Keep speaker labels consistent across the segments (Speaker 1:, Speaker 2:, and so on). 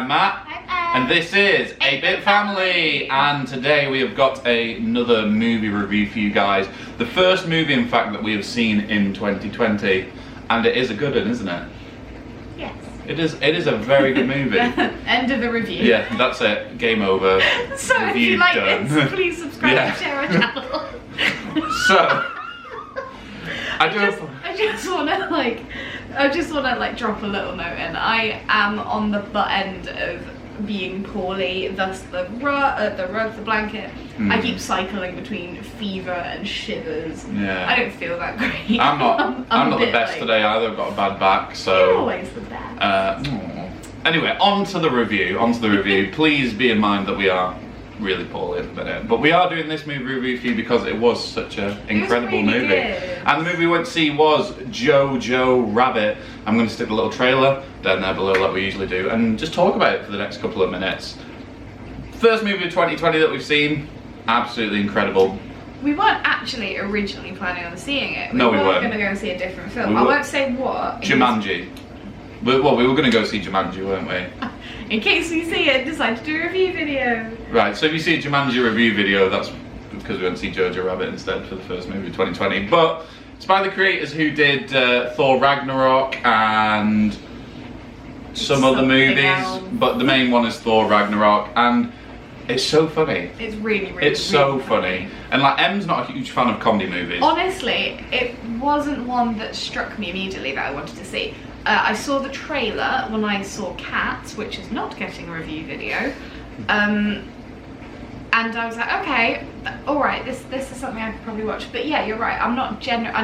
Speaker 1: I'm Matt.
Speaker 2: I'm Anne.
Speaker 1: And this is 8-Bit Family. And today we have got another movie review for you guys. The first movie, in fact, that we have seen in 2020. And it is a good one, isn't it?
Speaker 2: Yes.
Speaker 1: It is a very good movie.
Speaker 2: End of the review.
Speaker 1: Yeah, that's it. Game over.
Speaker 2: So if you like this, please subscribe and share our channel.
Speaker 1: So I
Speaker 2: just wanna drop a little note in. I am on the butt end of being poorly, thus the rug, the blanket. I keep cycling between fever and shivers.
Speaker 1: Yeah.
Speaker 2: I don't feel that great.
Speaker 1: I'm not the best today either. I've got a bad back, so
Speaker 2: you're always the best.
Speaker 1: Anyway, on to the review. Please be in mind that we are really poorly at the minute, but we are doing this movie review for you because it was such an incredible movie.
Speaker 2: Good.
Speaker 1: And the movie we went to see was Jojo Rabbit. I'm going to stick a little trailer down there below like we usually do and just talk about it for the next couple of minutes. First movie of 2020 that we've seen, absolutely incredible.
Speaker 2: We weren't actually originally planning on seeing it.
Speaker 1: No, we weren't.
Speaker 2: We were going to go and see a different film. I won't say what.
Speaker 1: Jumanji. Well, we were going to go see Jumanji, weren't we?
Speaker 2: In case we see it, decide to do a review video.
Speaker 1: Right, so if you see a Jumanji review video, that's because we went to see Jojo Rabbit instead for the first movie of 2020. But it's by the creators who did Thor Ragnarok and some other movies. Else. But the main one is Thor Ragnarok, and it's so funny.
Speaker 2: It's really
Speaker 1: It's so funny. And like, Em's not a huge fan of comedy movies.
Speaker 2: Honestly, it wasn't one that struck me immediately that I wanted to see. I saw the trailer when I saw Cats, which is not getting a review video, and I was like, okay, all right, this is something I could probably watch. But yeah, you're right. I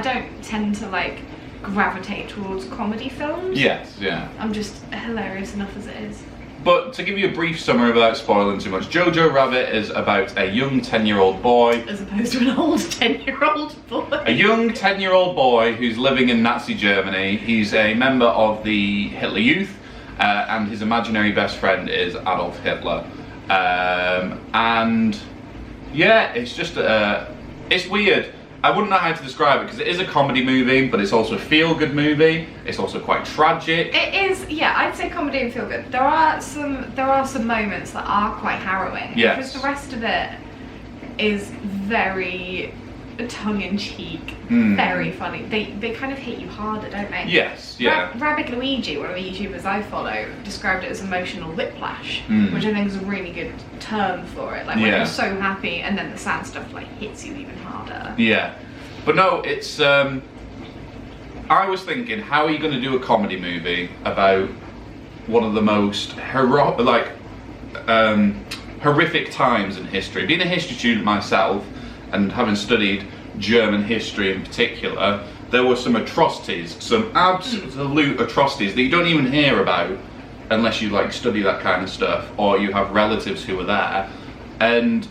Speaker 2: don't tend to gravitate towards comedy films.
Speaker 1: Yes, yeah.
Speaker 2: I'm just hilarious enough as it is.
Speaker 1: But to give you a brief summary without spoiling too much, Jojo Rabbit is about a young 10-year-old boy.
Speaker 2: As opposed to an old 10-year-old boy.
Speaker 1: A young 10-year-old boy who's living in Nazi Germany. He's a member of the Hitler Youth, and his imaginary best friend is Adolf Hitler. And yeah, it's just, it's weird. I wouldn't know how to describe it because it is a comedy movie, but it's also a feel-good movie. It's also quite tragic.
Speaker 2: It is, yeah. I'd say comedy and feel-good. There are some moments that are quite harrowing.
Speaker 1: Yes.
Speaker 2: Because the rest of it is very tongue-in-cheek, very funny. They kind of hit you harder, don't they?
Speaker 1: Yes, yeah.
Speaker 2: Rabbit Luigi, one of the YouTubers I follow, described it as emotional whiplash, which I think is a really good term for it. Like when you're so happy and then the sad stuff hits you even harder.
Speaker 1: Yeah. But no, it's I was thinking, how are you going to do a comedy movie about one of the most horrific times in history? Being a history student myself, and having studied German history in particular, there were some atrocities, some absolute atrocities that you don't even hear about unless you study that kind of stuff or you have relatives who were there. And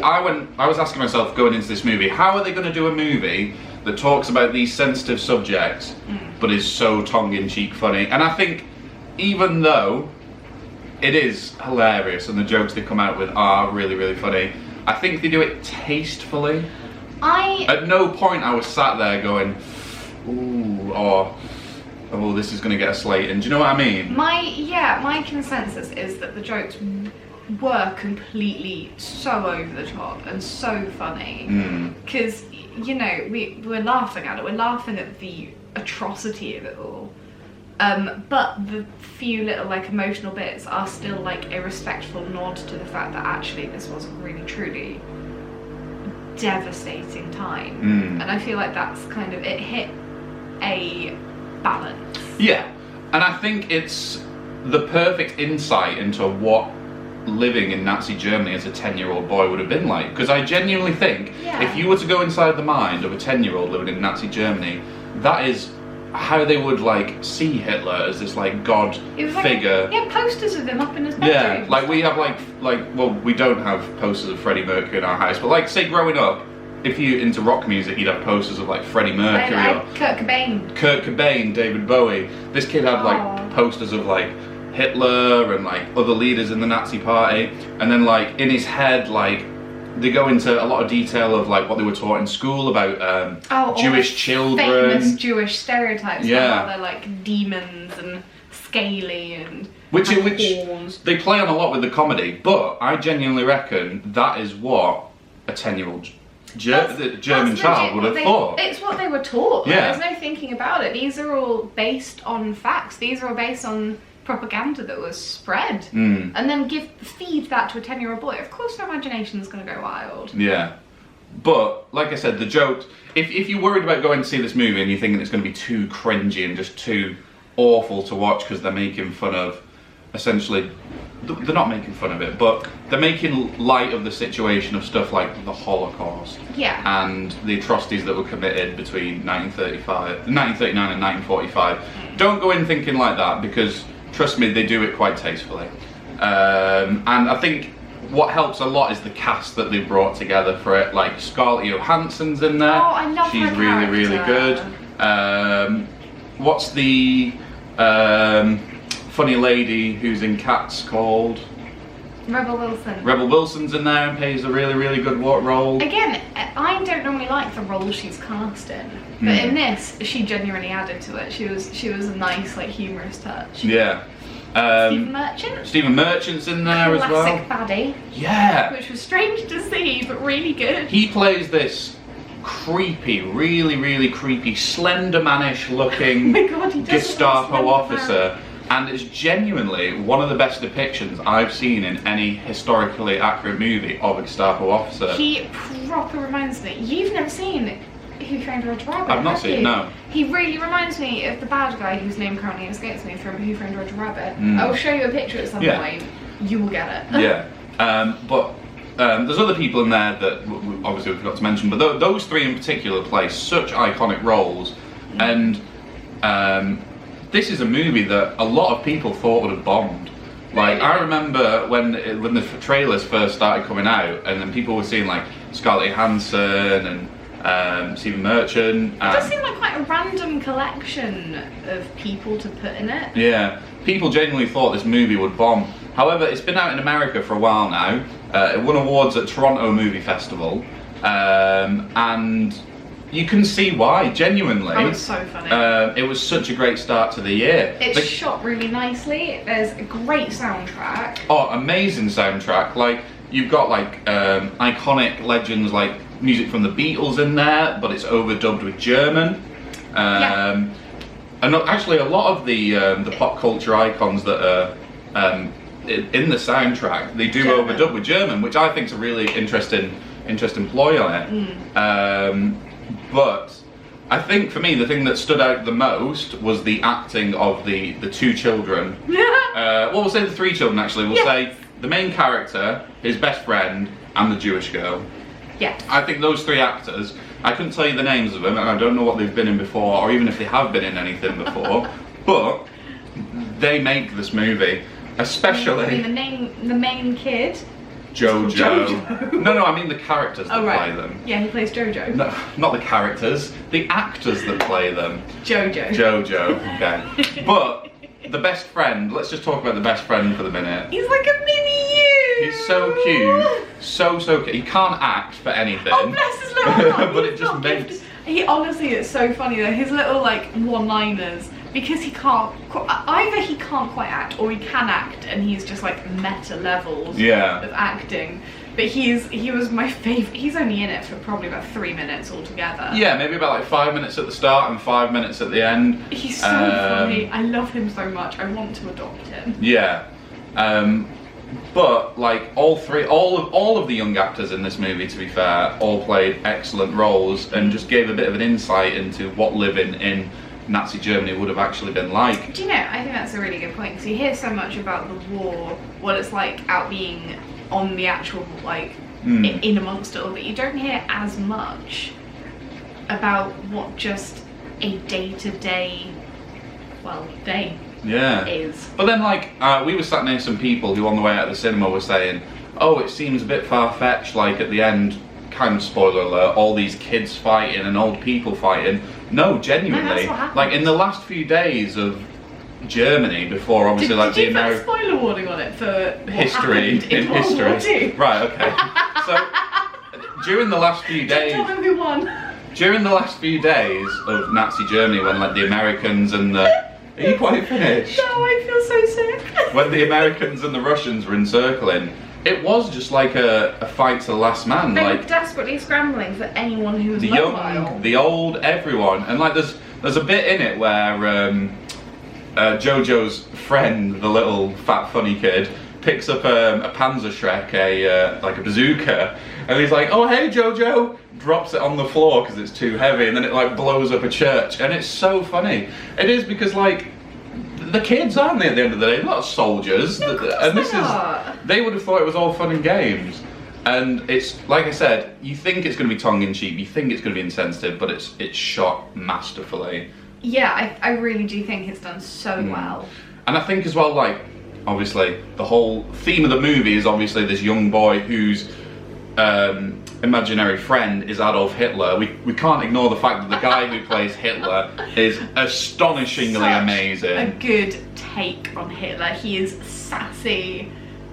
Speaker 1: I was asking myself going into this movie, how are they going to do a movie that talks about these sensitive subjects but is so tongue-in-cheek funny? And I think even though it is hilarious and the jokes they come out with are really, really funny, I think they do it tastefully. At no point I was sat there going, ooh, or oh, this is going to get a slate. And do you know what I mean?
Speaker 2: My consensus is that the jokes were completely so over the top and so funny. Because, we're laughing at it. We're laughing at the atrocity of it all. But the few little emotional bits are still a respectful nod to the fact that actually this was a really truly devastating time. And I feel like that's kind of, it hit a balance. Yeah,
Speaker 1: and I think it's the perfect insight into what living in Nazi Germany as a 10-year-old boy would have been like. Because I genuinely think if you were to go inside the mind of a 10-year-old living in Nazi Germany, that is how they would see Hitler as this god figure.
Speaker 2: He had posters of him up in his bedroom.
Speaker 1: Yeah, we have well, we don't have posters of Freddie Mercury in our house, but say growing up, if you're into rock music, you'd have posters of Freddie Mercury or
Speaker 2: Kurt Cobain,
Speaker 1: David Bowie. This kid had posters of Hitler and other leaders in the Nazi party, and then in his head they go into a lot of detail of what they were taught in school about Jewish children.
Speaker 2: Famous Jewish stereotypes. Yeah. How they're demons and scaly and
Speaker 1: Which
Speaker 2: horns.
Speaker 1: they play on a lot with the comedy, but I genuinely reckon that is what a 10-year-old German child would have thought.
Speaker 2: It's what they were taught.
Speaker 1: Yeah.
Speaker 2: There's no thinking about it. These are all based on facts. These are all based on propaganda that was spread. And then feed that to a 10-year-old boy. Of course their imagination is going to go wild.
Speaker 1: Yeah. But, like I said, the jokes... If you're worried about going to see this movie and you're thinking it's going to be too cringy and just too awful to watch because they're making fun of... Essentially, they're not making fun of it, but they're making light of the situation of stuff like the Holocaust and the atrocities that were committed between 1939 and 1945. Don't go in thinking like that, because trust me, they do it quite tastefully. And I think what helps a lot is the cast that they brought together for it. Like Scarlett Johansson's in there.
Speaker 2: Oh, I love
Speaker 1: She's
Speaker 2: her
Speaker 1: really
Speaker 2: character.
Speaker 1: good. What's the funny lady who's in Cats called?
Speaker 2: Rebel Wilson.
Speaker 1: Rebel Wilson's in there and plays a really good role.
Speaker 2: Again, I don't normally like the role she's cast in, but in this, she genuinely added to it. She was a nice, like, humorous touch.
Speaker 1: Yeah.
Speaker 2: Stephen Merchant.
Speaker 1: Stephen Merchant's in there as well.
Speaker 2: Classic baddie.
Speaker 1: Yeah.
Speaker 2: Which was strange to see, but really good.
Speaker 1: He plays this creepy, really creepy, Slendermanish looking
Speaker 2: Oh my God, he does
Speaker 1: Gestapo
Speaker 2: look like
Speaker 1: officer. And it's genuinely one of the best depictions I've seen in any historically accurate movie of a Gestapo officer.
Speaker 2: He proper reminds me. You've never seen Who Framed Roger Rabbit?
Speaker 1: I've not seen it, no.
Speaker 2: He really reminds me of the bad guy whose name currently escapes me from Who Framed Roger Rabbit. I will show you a picture at some point. You will get it.
Speaker 1: Yeah. But there's other people in there that obviously we forgot to mention, but those three in particular play such iconic roles. And this is a movie that a lot of people thought would have bombed. Like, I remember when the trailers first started coming out, and then people were seeing like Scarlett Johansson and Stephen Merchant.
Speaker 2: It does seem like quite a random collection of people to put in it.
Speaker 1: Yeah, people genuinely thought this movie would bomb. However, it's been out in America for a while now. It won awards at Toronto Movie Festival, and you can see why, genuinely.
Speaker 2: Oh, it's so funny.
Speaker 1: It was such a great start to the year.
Speaker 2: It's shot really nicely. There's a great soundtrack.
Speaker 1: Oh, amazing soundtrack. Like, you've got like iconic legends like music from the Beatles in there, but it's overdubbed with German. And actually a lot of the pop culture icons that are in the soundtrack, they do overdub with German, which I think is a really interesting ploy on it. But I think for me the thing that stood out the most was the acting of the two children. Well, we'll say the three children actually. We'll say the main character, his best friend, and the Jewish girl.
Speaker 2: Yeah.
Speaker 1: I think those three actors, I couldn't tell you the names of them, and I don't know what they've been in before, or even if they have been in anything before, but they make this movie. Especially
Speaker 2: the main kid.
Speaker 1: Jojo. No, I mean the characters that play them.
Speaker 2: Yeah, he plays Jojo.
Speaker 1: No, not the characters, the actors that play them. Jojo, okay. But the best friend, let's just talk about the best friend for the minute.
Speaker 2: He's like a mini you!
Speaker 1: He's so cute, so cute. He can't act for anything.
Speaker 2: Oh, bless his little heart.
Speaker 1: But it just makes...
Speaker 2: He honestly, it's so funny though, his little like one-liners, because he can't, either he can't quite act or he can act and he's just like meta levels of acting. But he was my favourite. He's only in it for probably about 3 minutes altogether. Yeah,
Speaker 1: maybe about like 5 minutes at the start and 5 minutes at the end.
Speaker 2: He's so funny. I love him so much. I want to adopt him.
Speaker 1: Yeah. But like all of the young actors in this movie, to be fair, all played excellent roles and just gave a bit of an insight into what living in Nazi Germany would have actually been like.
Speaker 2: Do you know, I think that's a really good point, because you hear so much about the war, what it's like out being on the actual, like, in amongst it all, but you don't hear as much about what just a day-to-day, day is.
Speaker 1: But then, like, we were sat near some people who on the way out of the cinema were saying, oh, it seems a bit far-fetched, like at the end, kind of spoiler alert, all these kids fighting and old people fighting. No, genuinely, like in the last few days of Germany, before obviously
Speaker 2: did you put a spoiler warning on it for
Speaker 1: history in history? Right, okay. So during the last few days,
Speaker 2: tell them who won.
Speaker 1: During the last few days of Nazi Germany, when like the Americans and the, are you quite finished?
Speaker 2: No, I feel so sick.
Speaker 1: when the Americans and the Russians were encircling, it was just like a fight to the last man.
Speaker 2: They
Speaker 1: like
Speaker 2: were desperately scrambling for anyone who was
Speaker 1: the
Speaker 2: mobile.
Speaker 1: young, the old, everyone. And like there's a bit in it where Jojo's friend, the little fat funny kid, picks up a Panzerschreck, like a bazooka, and he's like, "Oh hey Jojo," drops it on the floor because it's too heavy, and then it like blows up a church, and it's so funny. It is because like the kids, aren't they? At the end of the day, they're not soldiers,
Speaker 2: No, of course
Speaker 1: and
Speaker 2: they are.
Speaker 1: they would have thought it was all fun and games. And it's like I said, you think it's going to be tongue-in-cheek, you think it's going to be insensitive, but it's shot masterfully.
Speaker 2: Yeah, I really do think it's done so well.
Speaker 1: And I think as well, like, obviously, the whole theme of the movie is obviously this young boy whose imaginary friend is Adolf Hitler. We can't ignore the fact that the guy who plays Hitler is astonishingly
Speaker 2: Such
Speaker 1: amazing.
Speaker 2: A good take on Hitler. He is sassy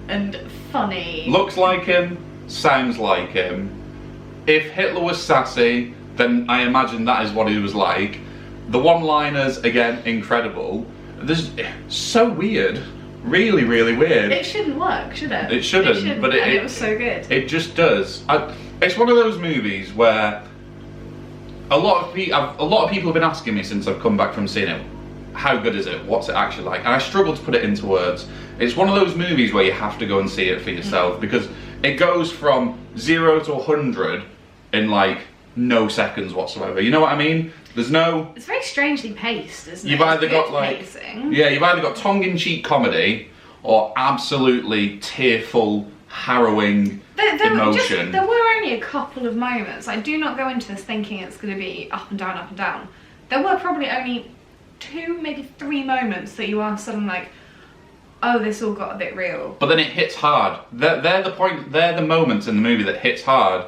Speaker 2: and funny.
Speaker 1: Looks like him, sounds like him. If Hitler was sassy, then I imagine that is what he was like. The one-liners, again, incredible. This so weird. Really, really weird.
Speaker 2: It shouldn't work, should it?
Speaker 1: It shouldn't, but
Speaker 2: it was so good.
Speaker 1: It just does. It's one of those movies where a lot of people have been asking me since I've come back from seeing it, how good is it? What's it actually like? And I struggle to put it into words. It's one of those movies where you have to go and see it for yourself because it goes from 0 to 100 in like no seconds whatsoever. You know what I mean? There's no.
Speaker 2: It's very strangely paced, isn't it?
Speaker 1: You've either
Speaker 2: It's
Speaker 1: got
Speaker 2: good
Speaker 1: like
Speaker 2: pacing.
Speaker 1: yeah, you've either got tongue-in-cheek comedy or absolutely tearful, harrowing emotion.
Speaker 2: There were only a couple of moments. I do not go into this thinking it's going to be up and down, up and down. There were probably only 2, maybe 3 moments that you are suddenly like, oh, this all got a bit real.
Speaker 1: But then it hits hard. They're the moments in the movie that hits hard.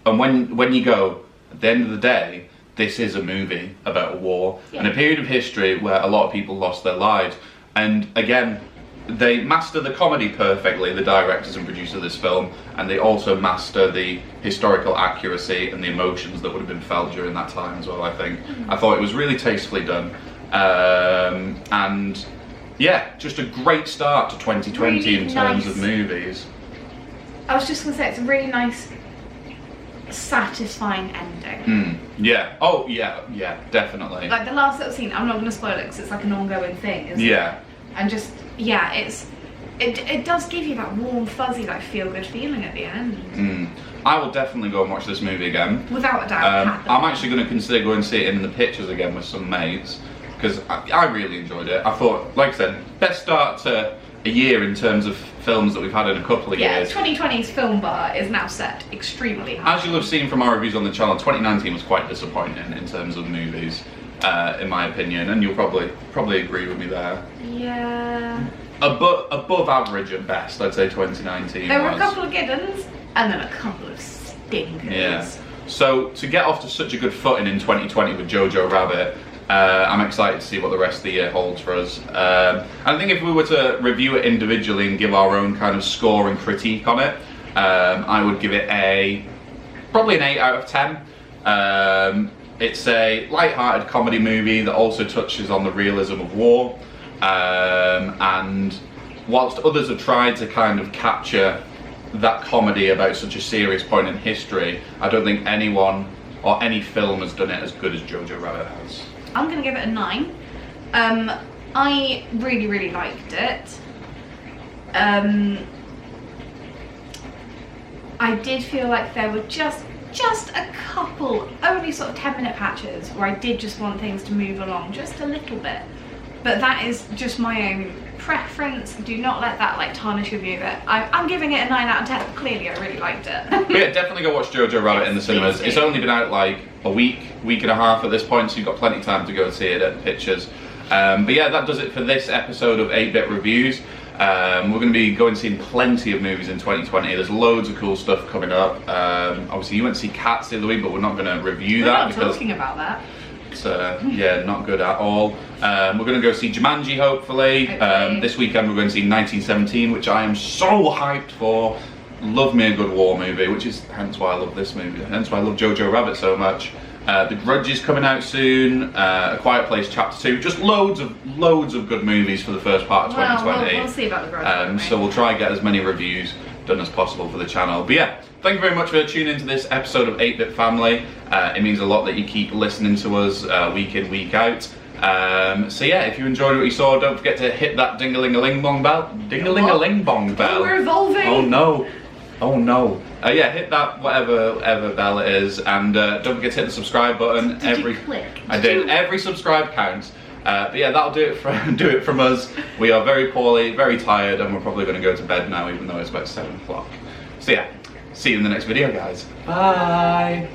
Speaker 1: And when you go, at the end of the day, this is a movie about a war and a period of history where a lot of people lost their lives. And again, they master the comedy perfectly, the directors and producers of this film, and they also master the historical accuracy and the emotions that would have been felt during that time as well, I think. I thought it was really tastefully done. And yeah, just a great start to 2020
Speaker 2: really
Speaker 1: in terms
Speaker 2: nice.
Speaker 1: of movies.
Speaker 2: I was just going to say, it's a really nice, satisfying ending.
Speaker 1: Yeah. Oh, yeah, definitely.
Speaker 2: Like the last little scene, I'm not going to spoil it because it's like an ongoing thing, isn't it?
Speaker 1: Yeah.
Speaker 2: And just, yeah, it does give you that warm, fuzzy, like feel-good feeling at the end.
Speaker 1: I will definitely go and watch this movie again.
Speaker 2: Without a doubt.
Speaker 1: I'm actually going to consider going and see it in the pictures again with some mates because I really enjoyed it. I thought, like I said, best start to a year in terms of films that we've had in a couple of years.
Speaker 2: 2020's film bar is now set extremely high.
Speaker 1: As you'll have seen from our reviews on the channel, 2019 was quite disappointing in terms of movies, in my opinion, and you'll probably agree with me there.
Speaker 2: Yeah.
Speaker 1: Above average at best, I'd say 2019
Speaker 2: There were
Speaker 1: was.
Speaker 2: a couple of good ones, and then a couple of stinkers.
Speaker 1: Yeah. So to get off to such a good footing in 2020 with Jojo Rabbit, I'm excited to see what the rest of the year holds for us. And I think if we were to review it individually and give our own kind of score and critique on it, I would give it probably an 8 out of 10. It's a light-hearted comedy movie that also touches on the realism of war. And whilst others have tried to kind of capture that comedy about such a serious point in history, I don't think anyone or any film has done it as good as Jojo Rabbit has.
Speaker 2: I'm going to give it a 9. I really, really liked it. I did feel like there were just a couple, only sort of 10-minute patches where I did just want things to move along just a little bit. But that is just my own preference. Do not let that like tarnish your view of it. I'm giving it a 9 out of 10. Clearly, I really liked it.
Speaker 1: But yeah, definitely go watch Jojo Rabbit in the cinemas.
Speaker 2: please do.
Speaker 1: It's only been out like a week and a half at this point, so you've got plenty of time to go and see it at the pictures. But yeah, that does it for this episode of 8-Bit Reviews. We're going to be going seeing plenty of movies in 2020. There's loads of cool stuff coming up. Obviously, you went to see Cats the other week, but we're not going to review that
Speaker 2: We're not talking about that.
Speaker 1: It's yeah, not good at all. We're going to go see Jumanji, hopefully. This weekend we're going to see 1917, which I am so hyped for. Love me a good war movie, which is hence why I love this movie, hence why I love Jojo Rabbit so much. The Grudge is coming out soon. A Quiet Place Chapter 2. Just loads of good movies for the first part of 2020.
Speaker 2: We'll see about The Grudge.
Speaker 1: So we'll try and get as many reviews done as possible for the channel. But yeah, thank you very much for tuning into this episode of 8-Bit Family. It means a lot that you keep listening to us week in, week out. So yeah, if you enjoyed what you saw, don't forget to hit that ding-a-ling-a-ling-bong bell. Ding-a-ling-a-ling-bong bell.
Speaker 2: Oh, we're evolving.
Speaker 1: Oh no. Oh no. Yeah, hit that whatever bell it is, and don't forget to hit the subscribe button.
Speaker 2: Did you click?
Speaker 1: I did. Every subscribe counts. But yeah, that'll do it from us. We are very poorly, very tired, and we're probably going to go to bed now, even though it's about 7 o'clock. So yeah, see you in the next video, guys. Bye.